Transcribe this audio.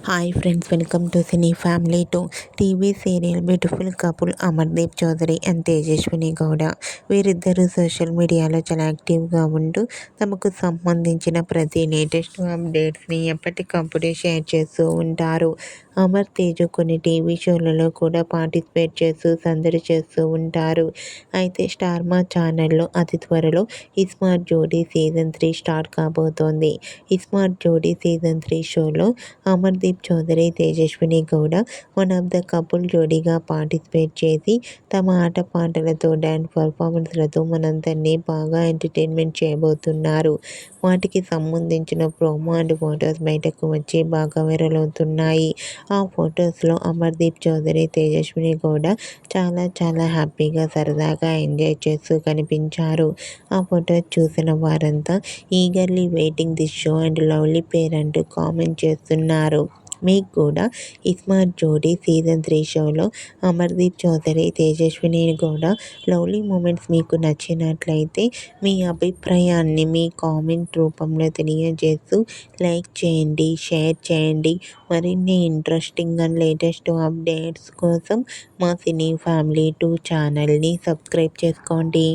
Hi friends, welcome to cine family to TV serial beautiful couple Amardeep Chaudhary and Tejaswini Gowda. వీరిద్దరూ social మీడియాలో చాలా యాక్టివ్గా ఉంటూ తమకు సంబంధించిన ప్రతి లేటెస్ట్ అప్డేట్స్ని ఎప్పటికప్పుడే షేర్ చేస్తూ ఉంటారు. అమర్ తేజు కొన్ని టీవీ షోలలో కూడా పార్టిసిపేట్ చేస్తూ సందడి చేస్తూ ఉంటారు. అయితే స్టార్ మా ఛానల్లో అతి త్వరలో ఇస్మార్ట్ జోడీ సీజన్ 3 స్టార్ట్ కాబోతోంది. ఇస్మార్ట్ జోడీ సీజన్ 3 షోలో Amardeep Chaudhary, Tejaswini Gowda one of the couple జోడీగా పార్టిసిపేట్ చేసి తమ ఆటపాటలతో డ్యాన్స్ పర్ఫార్మెన్స్లతో మనందరినీ బాగా ఎంటర్టైన్మెంట్ చేయబోతున్నారు. వాటికి సంబంధించిన ప్రోమో అండ్ ఫొటోస్ బయటకు వచ్చి బాగా వైరల్ అవుతున్నాయి. ఆ ఫొటోస్లో అమర్దీప్ చౌదరి, తేజస్విని గౌడ చాలా హ్యాపీగా సరదాగా ఎంజాయ్ చేస్తూ కనిపించారు. ఆ ఫొటోస్ చూసిన వారంతా eagerly waiting this show and lovely పేర్ అంటూ కామెంట్ చేస్తున్నారు. మీకు కూడా ఇస్మార్ట్ జోడీ సీజన్ 3 షోలో అమర్దీప్ చౌదరి, తేజస్విని గౌడ లవ్లీ మూమెంట్స్ మీకు నచ్చినట్లయితే మీ అభిప్రాయాన్ని మీ కామెంట్ రూపంలో తెలియజేస్తూ లైక్ చేయండి, షేర్ చేయండి. మరిన్ని ఇంట్రెస్టింగ్ అండ్ లేటెస్ట్ అప్డేట్స్ కోసం మా సినీ ఫ్యామిలీ 2 ఛానల్ని సబ్స్క్రైబ్ చేసుకోండి.